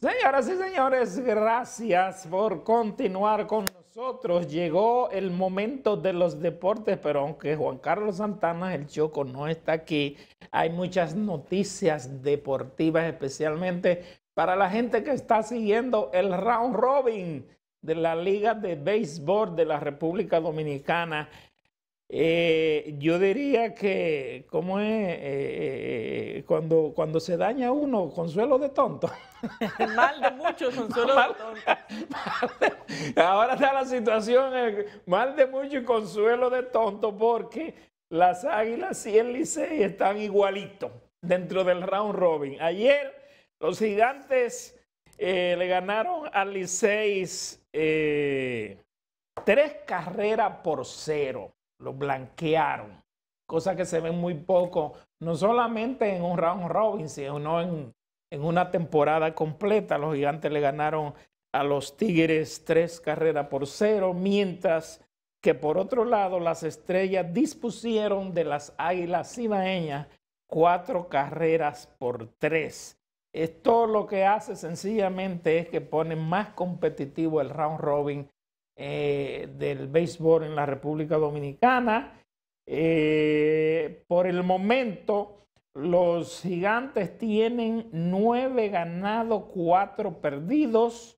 Señoras y señores, gracias por continuar con nosotros. Llegó el momento de los deportes, pero aunque Juan Carlos Santana, el Choco, no está aquí, hay muchas noticias deportivas, especialmente para la gente que está siguiendo el round robin de la Liga de Béisbol de la República Dominicana. Yo diría que, ¿cómo es? Cuando se daña uno, consuelo de tonto. Mal de muchos, consuelo de tonto. Ahora está la situación, mal de mucho y consuelo de tonto, porque las Águilas y el Licey están igualitos dentro del round robin. Ayer los Gigantes le ganaron al Licey 3 carreras por 0. Lo blanquearon, cosa que se ve muy poco, no solamente en un round robin, sino en una temporada completa. Los Gigantes le ganaron a los Tigres 3 carreras por 0, mientras que por otro lado las Estrellas dispusieron de las Águilas Cibaeñas 4 carreras por 3. Esto lo que hace sencillamente es que pone más competitivo el round robin del béisbol en la República Dominicana. Por el momento, los Gigantes tienen 9 ganados, 4 perdidos.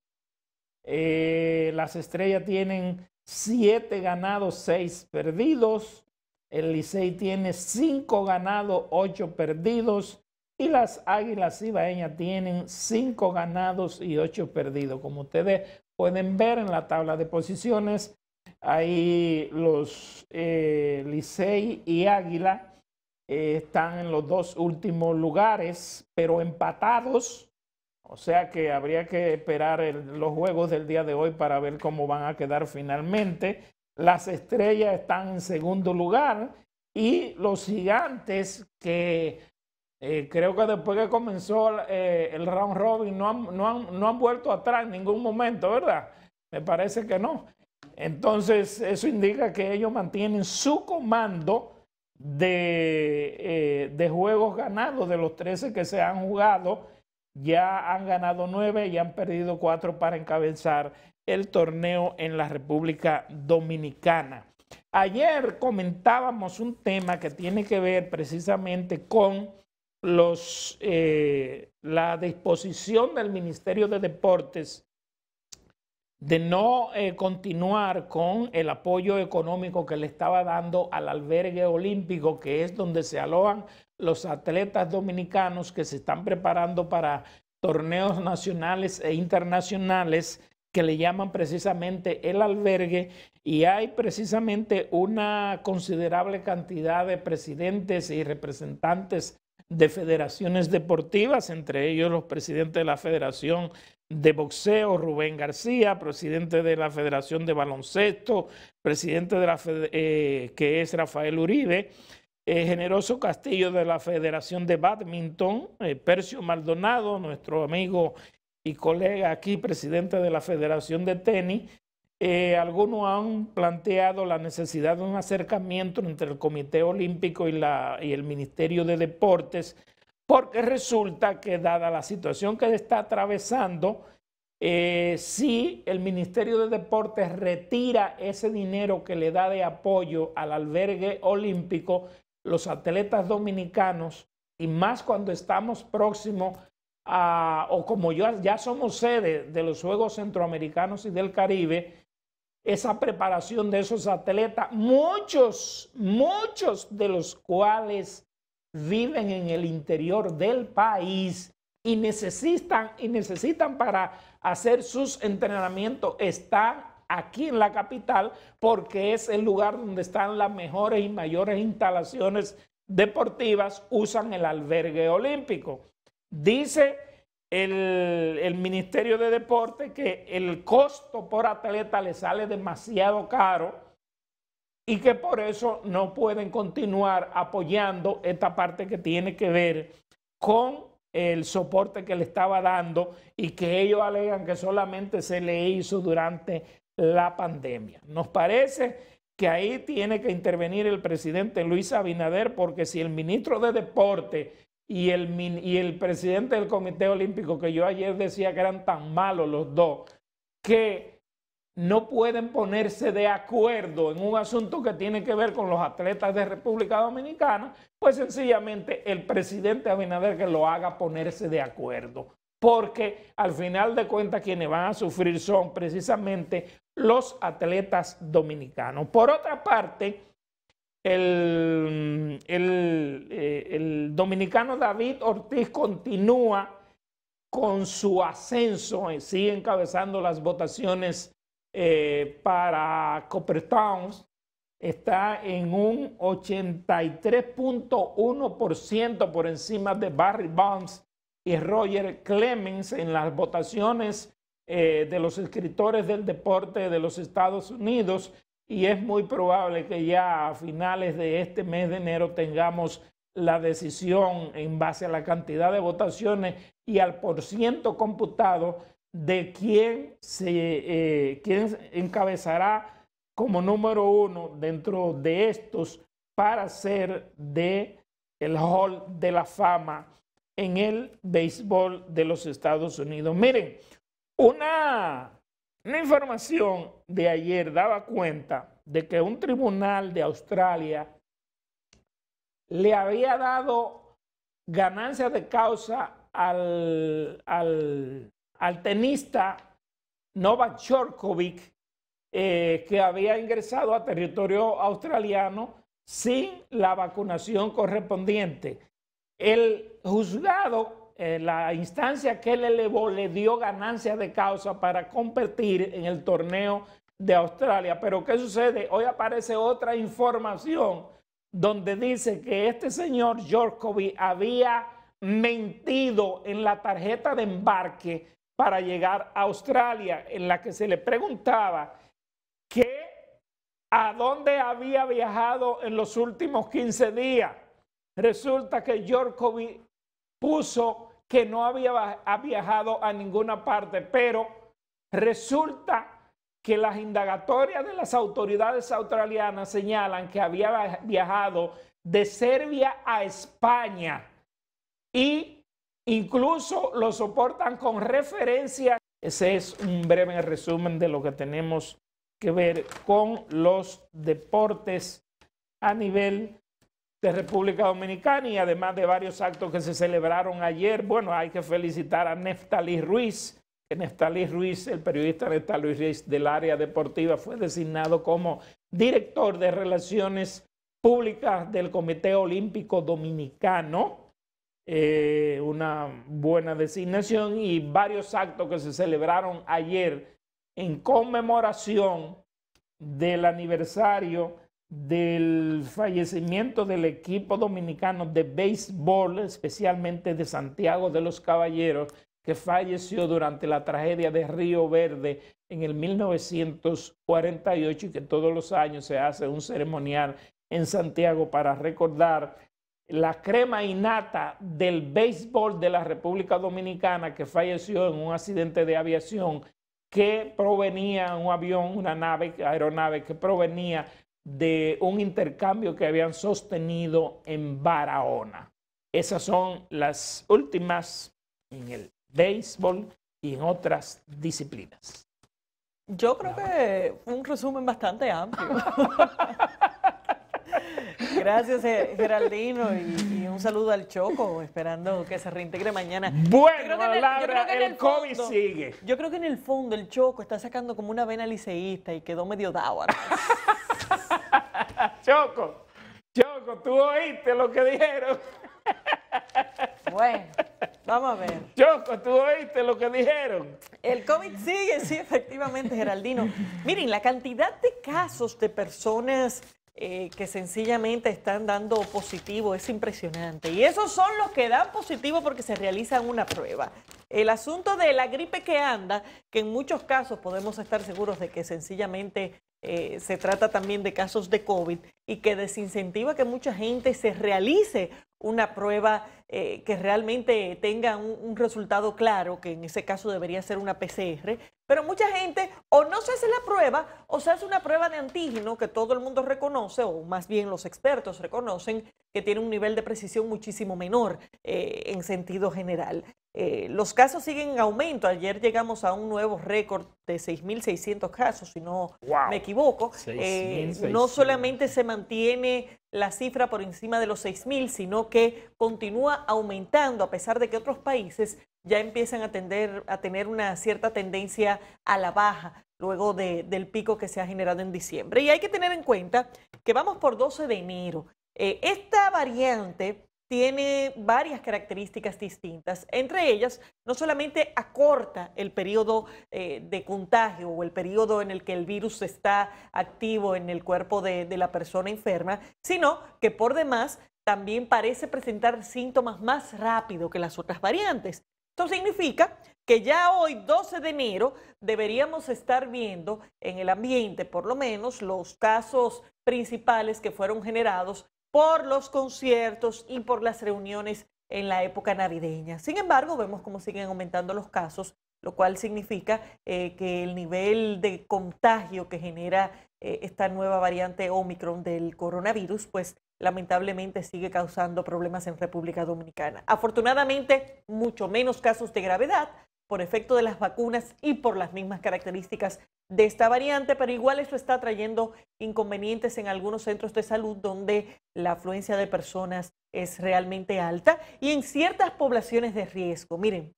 Las Estrellas tienen 7 ganados, 6 perdidos. El Licey tiene 5 ganados, 8 perdidos. Y las Águilas Cibaeñas tienen 5 ganados y 8 perdidos. Como ustedes pueden ver en la tabla de posiciones, ahí los Licey y Águila están en los 2 últimos lugares, pero empatados. O sea que habría que esperar los juegos del día de hoy para ver cómo van a quedar finalmente. Las Estrellas están en segundo lugar y los Gigantes, que creo que después que comenzó el round robin no han vuelto atrás en ningún momento, ¿verdad? Me parece que no. Entonces eso indica que ellos mantienen su comando de juegos ganados. De los 13 que se han jugado, ya han ganado 9 y han perdido 4 para encabezar el torneo en la República Dominicana. Ayer comentábamos un tema que tiene que ver precisamente con la disposición del Ministerio de Deportes de no continuar con el apoyo económico que le estaba dando al albergue olímpico, que es donde se alojan los atletas dominicanos que se están preparando para torneos nacionales e internacionales, que le llaman precisamente el albergue, y hay precisamente una considerable cantidad de presidentes y representantes de federaciones deportivas, entre ellos los presidentes de la Federación de Boxeo, Rubén García, presidente de la Federación de Baloncesto, presidente de la que es Rafael Uribe, Generoso Castillo de la Federación de Badminton, Percio Maldonado, nuestro amigo y colega aquí, presidente de la Federación de Tenis. Algunos han planteado la necesidad de un acercamiento entre el Comité Olímpico y el Ministerio de Deportes, porque resulta que, dada la situación que está atravesando, si el Ministerio de Deportes retira ese dinero que le da de apoyo al albergue olímpico, los atletas dominicanos, y más cuando estamos próximos o como ya somos sede de los Juegos Centroamericanos y del Caribe, esa preparación de esos atletas, muchos de los cuales viven en el interior del país y necesitan para hacer sus entrenamientos, están aquí en la capital porque es el lugar donde están las mejores y mayores instalaciones deportivas, usan el albergue olímpico. Dice el Ministerio de Deportes que el costo por atleta le sale demasiado caro y que por eso no pueden continuar apoyando esta parte que tiene que ver con el soporte que le estaba dando y que ellos alegan que solamente se le hizo durante la pandemia. Nos parece que ahí tiene que intervenir el presidente Luis Abinader, porque si el ministro de Deporte y el presidente del Comité Olímpico, que yo ayer decía que eran tan malos los dos, que no pueden ponerse de acuerdo en un asunto que tiene que ver con los atletas de República Dominicana, pues sencillamente el presidente Abinader que lo haga ponerse de acuerdo, porque al final de cuentas quienes van a sufrir son precisamente los atletas dominicanos. Por otra parte, el dominicano David Ortiz continúa con su ascenso, sigue encabezando las votaciones para Coppertowns, está en un 83.1% por encima de Barry Bonds y Roger Clemens en las votaciones de los escritores del deporte de los Estados Unidos, y es muy probable que ya a finales de este mes de enero tengamos la decisión en base a la cantidad de votaciones y al porciento computado de quién encabezará como número uno dentro de estos para ser de el Hall de la Fama en el béisbol de los Estados Unidos. Miren, una información de ayer daba cuenta de que un tribunal de Australia le había dado ganancia de causa al tenista Novak Djokovic, que había ingresado a territorio australiano sin la vacunación correspondiente. El juzgado, la instancia que él elevó, le dio ganancia de causa para competir en el torneo de Australia. Pero ¿qué sucede? Hoy aparece otra información donde dice que este señor Djokovic había mentido en la tarjeta de embarque para llegar a Australia, en la que se le preguntaba que a dónde había viajado en los últimos 15 días. Resulta que Djokovic puso que no había viajado a ninguna parte, pero resulta que las indagatorias de las autoridades australianas señalan que había viajado de Serbia a España y incluso lo soportan con referencia. Ese es un breve resumen de lo que tenemos que ver con los deportes a nivel de República Dominicana, y además de varios actos que se celebraron ayer. Bueno, hay que felicitar a Neftalí Ruiz, el periodista Neftalí Ruiz del área deportiva, fue designado como director de Relaciones Públicas del Comité Olímpico Dominicano. Una buena designación, y varios actos que se celebraron ayer en conmemoración del aniversario del fallecimiento del equipo dominicano de béisbol, especialmente de Santiago de los Caballeros, que falleció durante la tragedia de Río Verde en el 1948, y que todos los años se hace un ceremonial en Santiago para recordar la crema innata del béisbol de la República Dominicana, que falleció en un accidente de aviación que provenía, un avión, una aeronave que provenía de un intercambio que habían sostenido en Barahona. Esas son las últimas en el béisbol y en otras disciplinas. Yo creo que fue un resumen bastante amplio. Gracias, Geraldino, y un saludo al Choco, esperando que se reintegre mañana. Bueno, Laura, el COVID sigue. Yo creo que en el fondo el Choco está sacando como una vena liceísta y quedó medio dado. Choco, ¿tú oíste lo que dijeron? Bueno, vamos a ver. Choco, ¿tú oíste lo que dijeron? El COVID sigue, sí, efectivamente, Geraldino. Miren, la cantidad de casos de personas que sencillamente están dando positivo es impresionante. Y esos son los que dan positivo porque se realizan una prueba. El asunto de la gripe que anda, que en muchos casos podemos estar seguros de que sencillamente se trata también de casos de COVID y que desincentiva que mucha gente se realice una prueba que realmente tenga un resultado claro, que en ese caso debería ser una PCR, pero mucha gente o no se hace la prueba o se hace una prueba de antígeno que todo el mundo reconoce, o más bien los expertos reconocen, que tiene un nivel de precisión muchísimo menor en sentido general. Los casos siguen en aumento. Ayer llegamos a un nuevo récord de 6.600 casos, si no me equivoco. 6.600. No solamente se mantiene la cifra por encima de los 6.000, sino que continúa aumentando, a pesar de que otros países ya empiezan a tener una cierta tendencia a la baja luego del pico que se ha generado en diciembre. Y hay que tener en cuenta que vamos por 12 de enero. Esta variante tiene varias características distintas. Entre ellas, no solamente acorta el periodo de contagio o el periodo en el que el virus está activo en el cuerpo de la persona enferma, sino que por demás también parece presentar síntomas más rápido que las otras variantes. Esto significa que ya hoy, 12 de enero, deberíamos estar viendo en el ambiente, por lo menos, los casos principales que fueron generados por los conciertos y por las reuniones en la época navideña. Sin embargo, vemos cómo siguen aumentando los casos, lo cual significa que el nivel de contagio que genera esta nueva variante Omicron del coronavirus, pues lamentablemente sigue causando problemas en República Dominicana. Afortunadamente, mucho menos casos de gravedad por efecto de las vacunas y por las mismas características de esta variante, pero igual esto está trayendo inconvenientes en algunos centros de salud donde la afluencia de personas es realmente alta y en ciertas poblaciones de riesgo. Miren,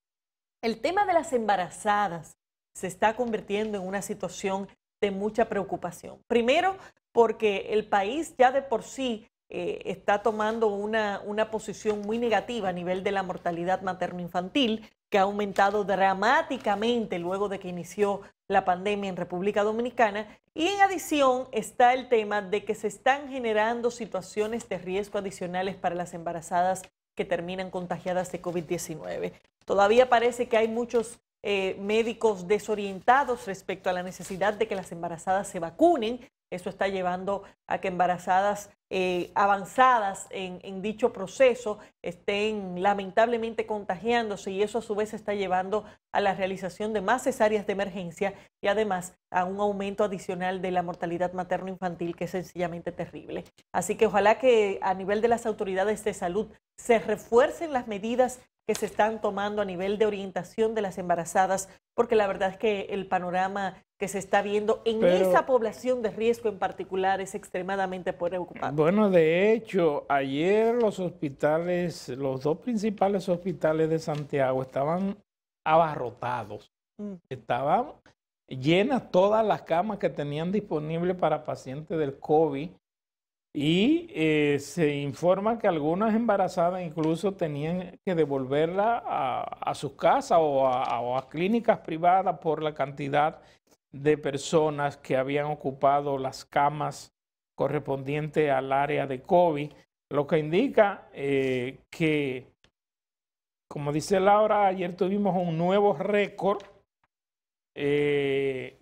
el tema de las embarazadas se está convirtiendo en una situación de mucha preocupación. Primero, porque el país ya de por sí está tomando una posición muy negativa a nivel de la mortalidad materno-infantil, que ha aumentado dramáticamente luego de que inició la pandemia en República Dominicana. Y en adición está el tema de que se están generando situaciones de riesgo adicionales para las embarazadas que terminan contagiadas de COVID-19. Todavía parece que hay muchos médicos desorientados respecto a la necesidad de que las embarazadas se vacunen. Eso está llevando a que embarazadas avanzadas en dicho proceso estén lamentablemente contagiándose, y eso a su vez está llevando a la realización de más cesáreas de emergencia y además a un aumento adicional de la mortalidad materno-infantil, que es sencillamente terrible. Así que ojalá que a nivel de las autoridades de salud se refuercen las medidas que se están tomando a nivel de orientación de las embarazadas, porque la verdad es que el panorama que se está viendo en esa población de riesgo en particular es extremadamente preocupante. Bueno, de hecho, ayer los hospitales, los dos principales hospitales de Santiago estaban abarrotados. Estaban llenas todas las camas que tenían disponibles para pacientes del COVID. Y se informa que algunas embarazadas incluso tenían que devolverla a sus casas o a clínicas privadas por la cantidad de personas que habían ocupado las camas correspondientes al área de COVID, lo que indica que, como dice Laura, ayer tuvimos un nuevo récord que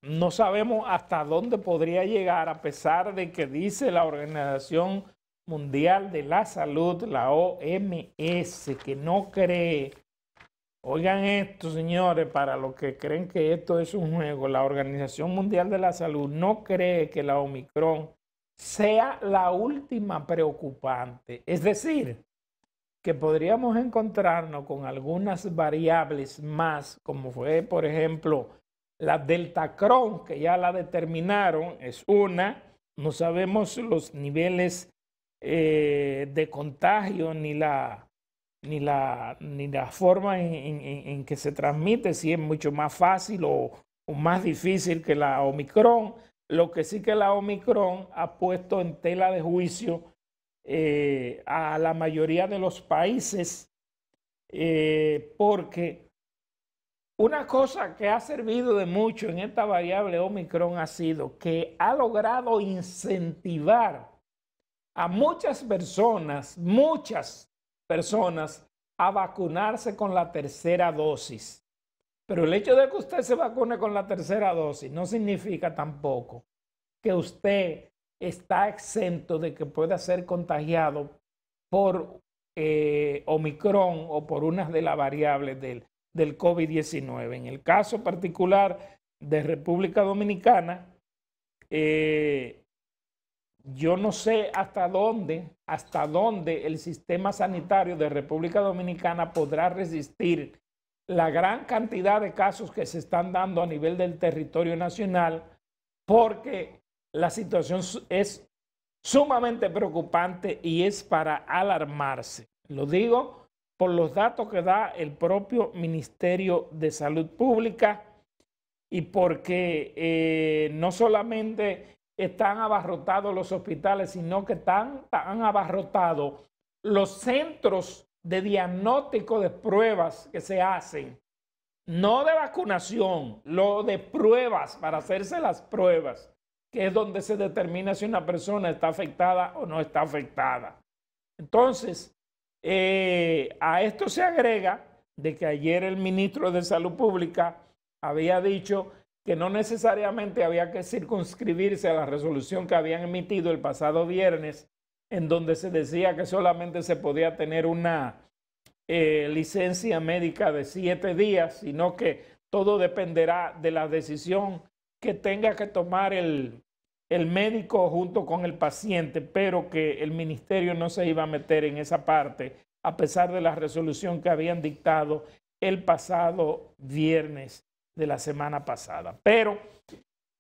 no sabemos hasta dónde podría llegar, a pesar de que dice la Organización Mundial de la Salud, la OMS, que no cree. Oigan esto, señores, para los que creen que esto es un juego, la Organización Mundial de la Salud no cree que la Omicron sea la última preocupante. Es decir, que podríamos encontrarnos con algunas variables más, como fue, por ejemplo, la Deltacron, que ya la determinaron, es una. No sabemos los niveles de contagio ni la forma en que se transmite, si es mucho más fácil o más difícil que la Omicron. Lo que sí que la Omicron ha puesto en tela de juicio a la mayoría de los países, porque una cosa que ha servido de mucho en esta variable Omicron ha sido que ha logrado incentivar a muchas personas a vacunarse con la tercera dosis. Pero el hecho de que usted se vacune con la tercera dosis no significa tampoco que usted está exento de que pueda ser contagiado por Omicron o por una de las variables del COVID-19. En el caso particular de República Dominicana, yo no sé hasta dónde el sistema sanitario de República Dominicana podrá resistir la gran cantidad de casos que se están dando a nivel del territorio nacional, porque la situación es sumamente preocupante y es para alarmarse. Lo digo por los datos que da el propio Ministerio de Salud Pública y porque no solamente están abarrotados los hospitales, sino que están abarrotados los centros de diagnóstico de pruebas que se hacen, no de vacunación, lo de pruebas, para hacerse las pruebas, que es donde se determina si una persona está afectada o no está afectada. Entonces, a esto se agrega de que ayer el ministro de Salud Pública había dicho que no necesariamente había que circunscribirse a la resolución que habían emitido el pasado viernes, en donde se decía que solamente se podía tener una licencia médica de 7 días, sino que todo dependerá de la decisión que tenga que tomar el médico junto con el paciente, pero que el ministerio no se iba a meter en esa parte, a pesar de la resolución que habían dictado el pasado viernes de la semana pasada. Pero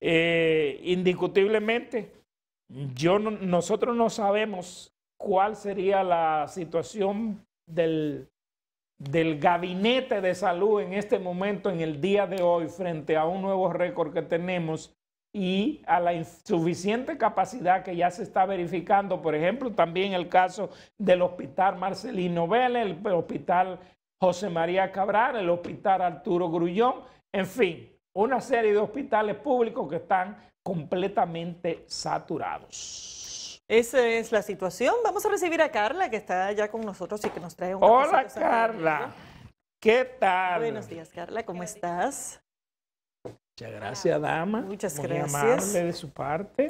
indiscutiblemente, nosotros no sabemos cuál sería la situación del gabinete de salud en este momento, en el día de hoy, frente a un nuevo récord que tenemos y a la insuficiente capacidad que ya se está verificando. Por ejemplo, también el caso del hospital Marcelino Vélez, el hospital José María Cabral, el hospital Arturo Grullón, en fin, una serie de hospitales públicos que están completamente saturados. Esa es la situación. Vamos a recibir a Carla, que está ya con nosotros y que nos trae un Hola, Carla. ¿Qué tal? Buenos días, Carla. ¿Cómo estás? Muchas gracias, dama. Muchas muy gracias. amable de su parte.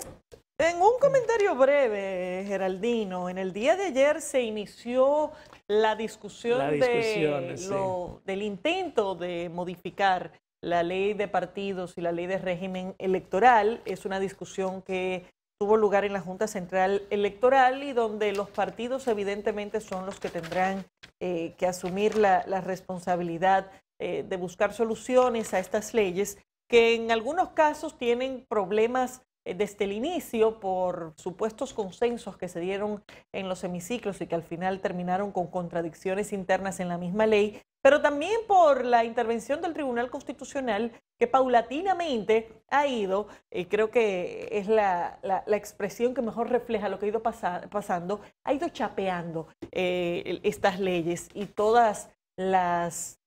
En un comentario breve, Geraldino, en el día de ayer se inició la discusión del intento de modificar la ley de partidos y la ley de régimen electoral. Es una discusión que tuvo lugar en la Junta Central Electoral y donde los partidos evidentemente son los que tendrán que asumir la responsabilidad de buscar soluciones a estas leyes que en algunos casos tienen problemas desde el inicio por supuestos consensos que se dieron en los hemiciclos y que al final terminaron con contradicciones internas en la misma ley, pero también por la intervención del Tribunal Constitucional que paulatinamente ha ido, creo que es la expresión que mejor refleja lo que ha ido pasando, ha ido chapeando estas leyes y todas las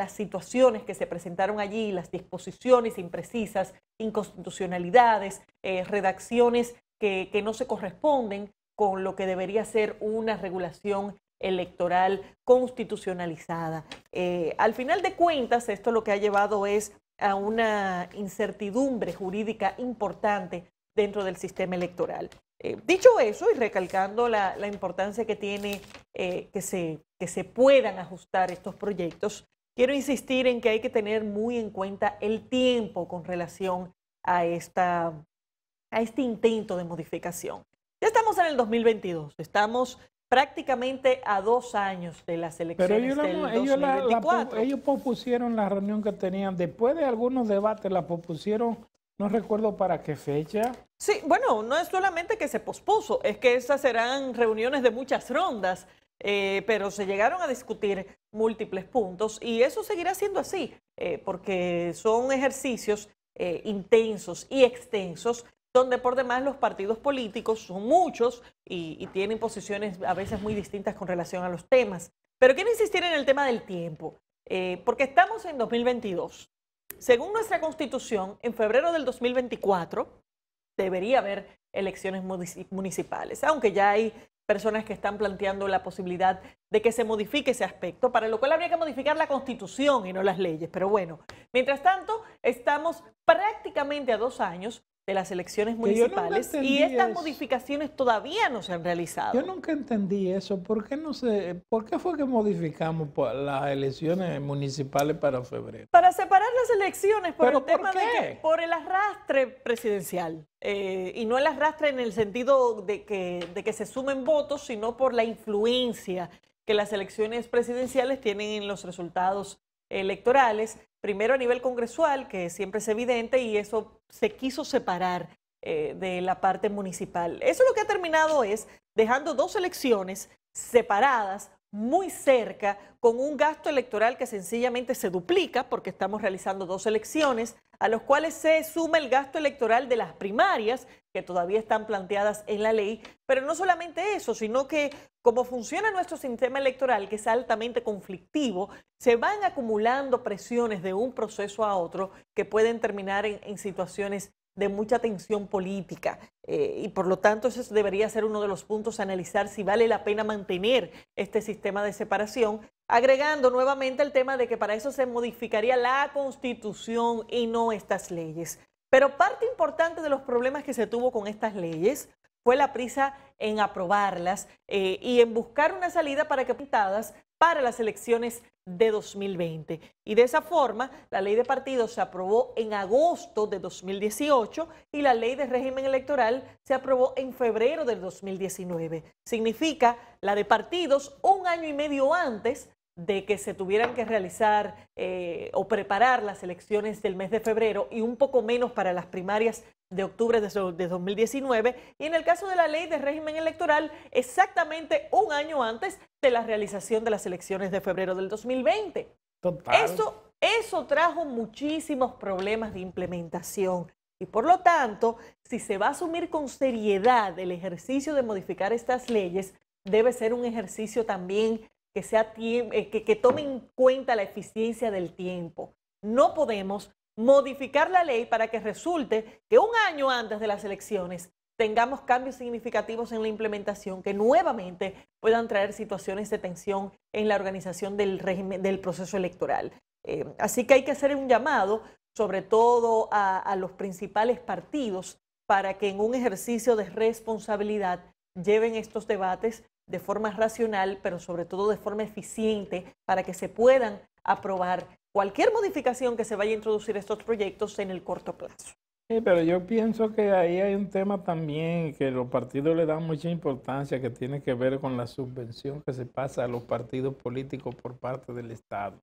situaciones que se presentaron allí, las disposiciones imprecisas, inconstitucionalidades, redacciones que no se corresponden con lo que debería ser una regulación electoral constitucionalizada. Al final de cuentas, esto lo que ha llevado es a una incertidumbre jurídica importante dentro del sistema electoral. Dicho eso y recalcando la importancia que tiene que se puedan ajustar estos proyectos, quiero insistir en que hay que tener muy en cuenta el tiempo con relación a este intento de modificación. Ya estamos en el 2022, estamos prácticamente a 2 años de las elecciones del 2024. Ellos pospusieron la reunión que tenían, después de algunos debates la pospusieron. No recuerdo para qué fecha. Sí, bueno, no es solamente que se pospuso, es que esas serán reuniones de muchas rondas, pero se llegaron a discutir múltiples puntos y eso seguirá siendo así, porque son ejercicios intensos y extensos, donde por demás los partidos políticos son muchos y tienen posiciones a veces muy distintas con relación a los temas. Pero quiero insistir en el tema del tiempo, porque estamos en 2022. Según nuestra Constitución, en febrero del 2024 debería haber elecciones municipales, aunque ya hay personas que están planteando la posibilidad de que se modifique ese aspecto, para lo cual habría que modificar la Constitución y no las leyes. Pero bueno, mientras tanto, estamos prácticamente a 2 años de las elecciones Que yo nunca municipales y entendí estas eso. modificaciones todavía no se han realizado. Yo nunca entendí eso. ¿Por qué no sé? ¿Por qué fue que modificamos las elecciones municipales para febrero? Para separar las elecciones por ¿Pero el tema por qué? por el arrastre presidencial. Y no el arrastre en el sentido de que se sumen votos, sino por la influencia que las elecciones presidenciales tienen en los resultados electorales. Primero a nivel congresual, que siempre es evidente, y eso se quiso separar de la parte municipal. Eso lo que ha terminado es dejando dos elecciones separadas, muy cerca, con un gasto electoral que sencillamente se duplica porque estamos realizando dos elecciones, a los cuales se suma el gasto electoral de las primarias, que todavía están planteadas en la ley, pero no solamente eso, sino que como funciona nuestro sistema electoral, que es altamente conflictivo, se van acumulando presiones de un proceso a otro que pueden terminar en situaciones de mucha tensión política y por lo tanto ese debería ser uno de los puntos a analizar si vale la pena mantener este sistema de separación, agregando nuevamente el tema de que para eso se modificaría la Constitución y no estas leyes. Pero parte importante de los problemas que se tuvo con estas leyes fue la prisa en aprobarlas y en buscar una salida para que pintadas para las elecciones de 2020. Y de esa forma, la ley de partidos se aprobó en agosto de 2018 y la ley de régimen electoral se aprobó en febrero del 2019. Significa la de partidos un año y medio antes de que se tuvieran que realizar o preparar las elecciones del mes de febrero y un poco menos para las primarias de octubre de 2019 y en el caso de la ley de régimen electoral exactamente un año antes de la realización de las elecciones de febrero del 2020. Total. Eso trajo muchísimos problemas de implementación y por lo tanto, si se va a asumir con seriedad el ejercicio de modificar estas leyes, debe ser un ejercicio también que tome en cuenta la eficiencia del tiempo. No podemos modificar la ley para que resulte que un año antes de las elecciones tengamos cambios significativos en la implementación que nuevamente puedan traer situaciones de tensión en la organización del régimen, del proceso electoral. Así que hay que hacer un llamado, sobre todo a los principales partidos, para que en un ejercicio de responsabilidad lleven estos debates de forma racional, pero sobre todo de forma eficiente, para que se puedan aprobar cualquier modificación que se vaya a introducir estos proyectos en el corto plazo. Sí, pero yo pienso que ahí hay un tema también que los partidos le dan mucha importancia, que tiene que ver con la subvención que se pasa a los partidos políticos por parte del Estado.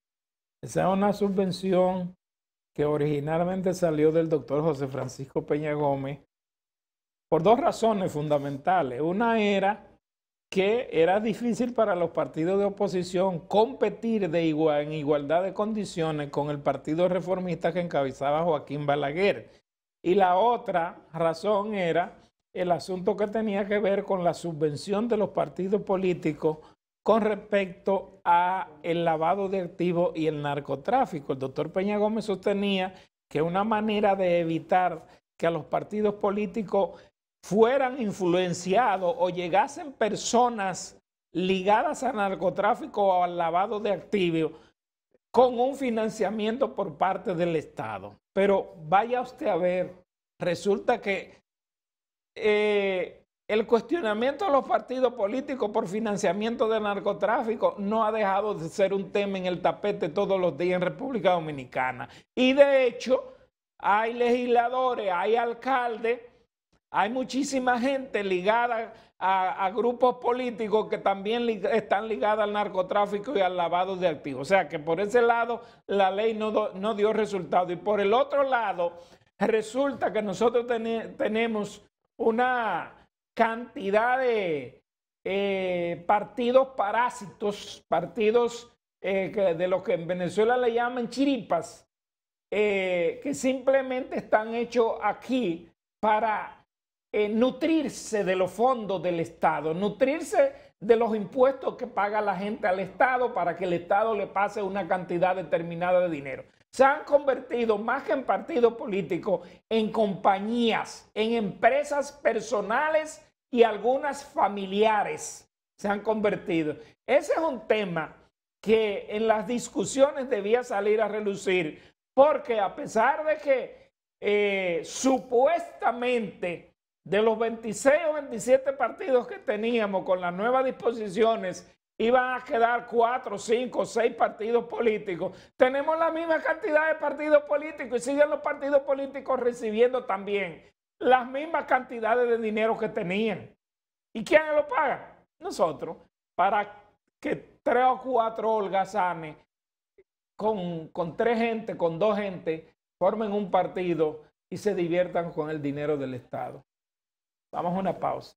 Esa es una subvención que originalmente salió del doctor José Francisco Peña Gómez por dos razones fundamentales. Una era que era difícil para los partidos de oposición competir en igualdad de condiciones con el Partido Reformista que encabezaba Joaquín Balaguer. Y la otra razón era el asunto que tenía que ver con la subvención de los partidos políticos con respecto a el lavado de activos y el narcotráfico. El doctor Peña Gómez sostenía que una manera de evitar que a los partidos políticos fueran influenciados o llegasen personas ligadas al narcotráfico o al lavado de activos con un financiamiento por parte del Estado. Pero vaya usted a ver, resulta que el cuestionamiento de los partidos políticos por financiamiento del narcotráfico no ha dejado de ser un tema en el tapete todos los días en República Dominicana. Y de hecho, hay legisladores, hay alcaldes, hay muchísima gente ligada a grupos políticos que también están ligados al narcotráfico y al lavado de activos. O sea que por ese lado la ley no dio resultado. Y por el otro lado, resulta que nosotros tenemos una cantidad de partidos parásitos, partidos de lo que en Venezuela le llaman chiripas, que simplemente están hechos aquí para nutrirse de los fondos del Estado, nutrirse de los impuestos que paga la gente al Estado para que el Estado le pase una cantidad determinada de dinero. Se han convertido, más que en partidos políticos, en compañías, en empresas personales y algunas familiares se han convertido. Ese es un tema que en las discusiones debía salir a relucir, porque a pesar de que supuestamente de los 26 o 27 partidos que teníamos con las nuevas disposiciones, iban a quedar 4, 5, 6 partidos políticos. Tenemos la misma cantidad de partidos políticos y siguen los partidos políticos recibiendo también las mismas cantidades de dinero que tenían. ¿Y quiénes lo pagan? Nosotros, para que 3 o 4 holgazanes con 3 gente, con 2 gente, formen un partido y se diviertan con el dinero del Estado. Vamos a una pausa.